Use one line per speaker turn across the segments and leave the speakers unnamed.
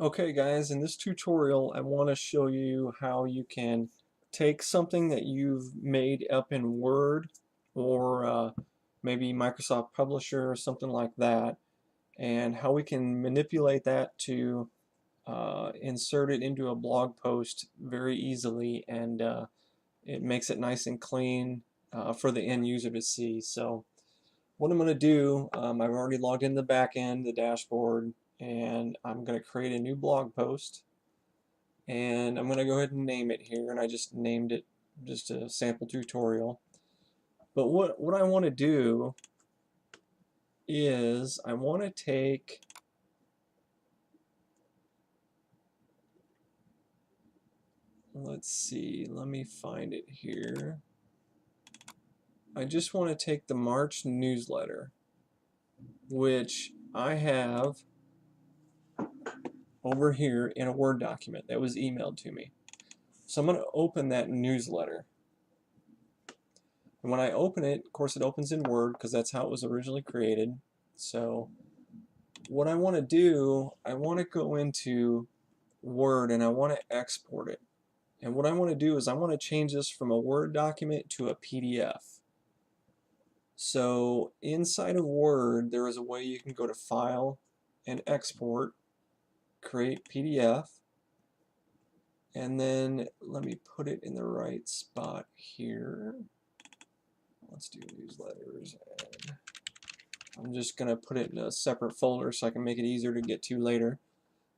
Okay guys, in this tutorial I want to show you how you can take something that you've made up in Word or maybe Microsoft Publisher or something like that, and how we can manipulate that to insert it into a blog post very easily, and it makes it nice and clean for the end user to see. So what I'm going to do, I've already logged in the back end, the dashboard, and I'm going to create a new blog post, and I'm going to go ahead and name it here, and I just named it just a sample tutorial. But what I want to do is I want to take, let's see, let me find it here. I just want to take the March newsletter, which I have over here in a Word document that was emailed to me. So I'm going to open that newsletter. And when I open it, of course it opens in Word because that's how it was originally created. So what I want to do, I want to go into Word and I want to export it. And what I want to do is I want to change this from a Word document to a PDF. So inside of Word, there is a way you can go to File and Export, create PDF, and then let me put it in the right spot here. Let's do newsletters, and I'm just going to put it in a separate folder so I can make it easier to get to later.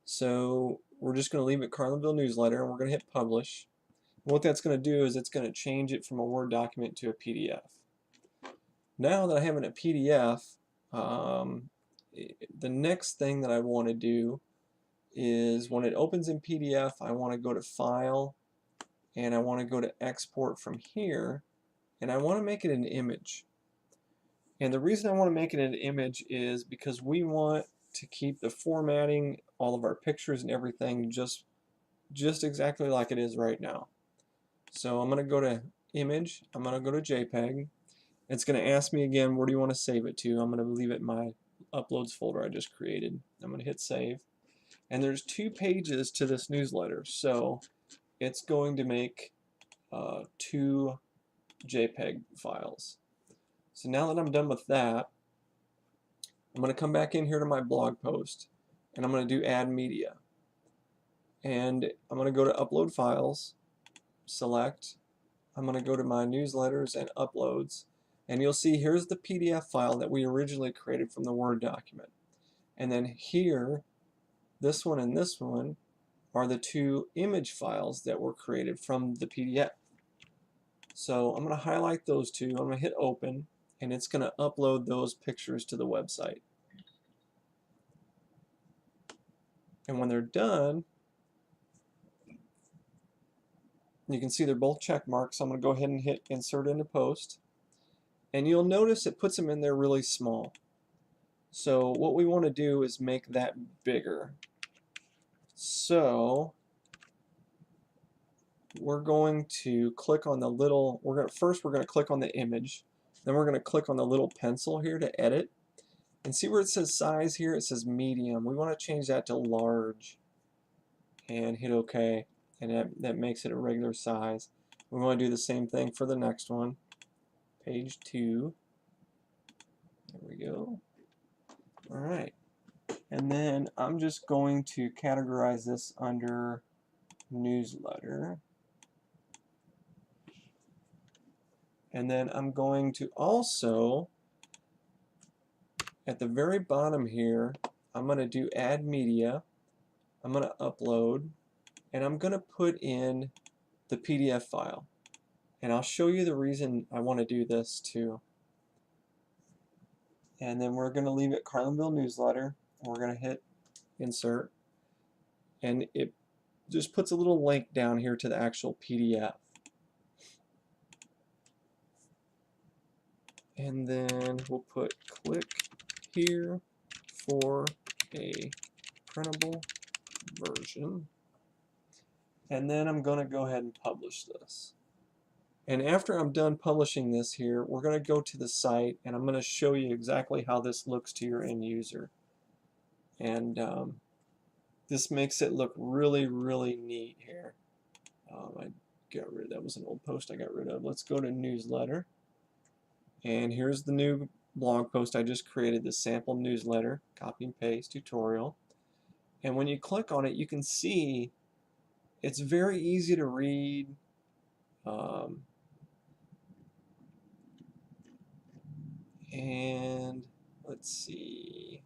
So we're just going to leave it Carlinville Newsletter, and we're going to hit Publish. And what that's going to do is it's going to change it from a Word document to a PDF. Now that I have it in a PDF, the next thing that I want to do is when it opens in PDF, I want to go to File, and I want to go to Export from here, and I want to make it an image. And the reason I want to make it an image is because we want to keep the formatting, all of our pictures and everything just exactly like it is right now. So I'm going to go to Image, I'm going to go to JPEG. It's going to ask me again, where do you want to save it to? I'm going to leave it in my Uploads folder I just created. I'm going to hit Save. And there's 2 pages to this newsletter, so it's going to make 2 JPEG files. So now that I'm done with that, I'm going to come back in here to my blog post, and I'm going to do Add Media. And I'm going to go to Upload Files, select, I'm going to go to my newsletters and uploads, and you'll see here's the PDF file that we originally created from the Word document. And then here, this one and this one are the 2 image files that were created from the PDF. So I'm going to highlight those 2, I'm going to hit open, and it's going to upload those pictures to the website. And when they're done, you can see they're both check marks, so I'm going to go ahead and hit insert into post. And you'll notice it puts them in there really small. So what we want to do is make that bigger. So we're going to click on the little, first we're going to click on the image, then we're going to click on the little pencil here to edit, and see where it says size here, it says medium. We want to change that to large, and hit OK, and that makes it a regular size. We want to do the same thing for the next one, page 2. There we go. Alright, and then I'm just going to categorize this under newsletter. And then I'm going to also, at the very bottom here, I'm going to do Add Media. I'm going to upload, and I'm going to put in the PDF file. And I'll show you the reason I want to do this too. And then we're going to leave it Carlinville Newsletter. We're going to hit Insert. And it just puts a little link down here to the actual PDF. And then we'll put click here for a printable version. And then I'm going to go ahead and publish this. And after I'm done publishing this here, we're going to go to the site, and I'm going to show you exactly how this looks to your end user. And This makes it look really, really neat here. I got rid of that. Was an old post I got rid of. Let's go to newsletter. And here's the new blog post I just created, the sample newsletter, copy and paste tutorial. And when you click on it, you can see it's very easy to read. And let's see.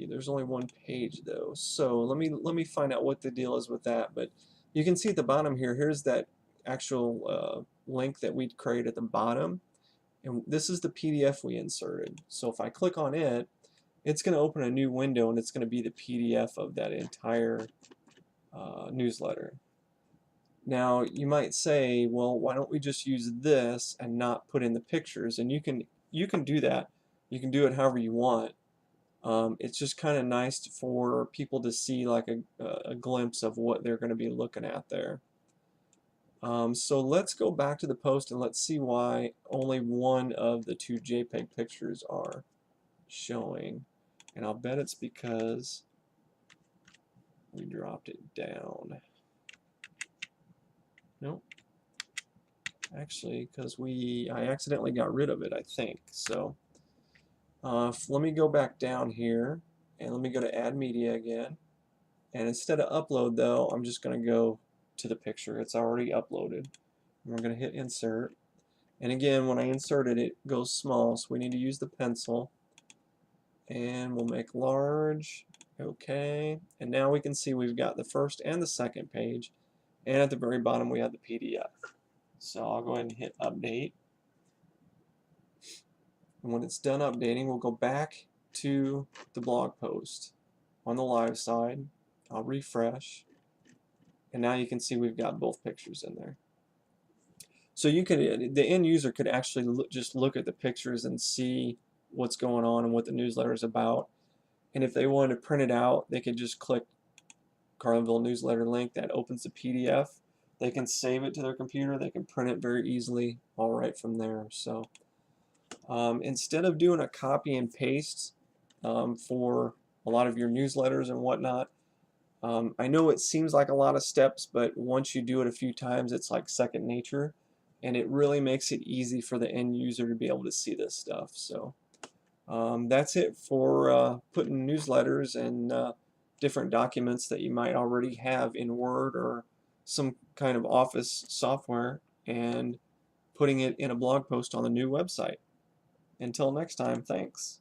There's only one page though. So let me find out what the deal is with that. But you can see at the bottom here, here's that actual link that we created at the bottom. And this is the PDF we inserted. So if I click on it, it's going to open a new window and it's going to be the PDF of that entire newsletter. Now you might say, well, why don't we just use this and not put in the pictures? And you can do that. You can do it however you want. It's just kind of nice for people to see like a glimpse of what they're going to be looking at there. So let's go back to the post and let's see why only one of the two JPEG pictures are showing. And I'll bet it's because we dropped it down. Nope. Actually, because I accidentally got rid of it, I think. So let me go back down here and let me go to add media again. And instead of upload though, I'm just going to go to the picture. It's already uploaded. And we're going to hit insert. And again, when I insert it, it goes small, so we need to use the pencil. And we'll make large. Okay. And now we can see we've got the first and the second page. And at the very bottom we have the PDF. So I'll go ahead and hit update. And when it's done updating, we'll go back to the blog post on the live side. I'll refresh. And now you can see we've got both pictures in there. So the end user could actually just look at the pictures and see what's going on and what the newsletter is about. And if they wanted to print it out, they could just click Carlinville newsletter link. That opens the PDF. They can save it to their computer. They can print it very easily all right from there. So instead of doing a copy and paste for a lot of your newsletters and whatnot, I know it seems like a lot of steps, but once you do it a few times, it's like second nature, and it really makes it easy for the end user to be able to see this stuff. So that's it for putting newsletters and different documents that you might already have in Word or some kind of Office software and putting it in a blog post on the new website. Until next time, thanks.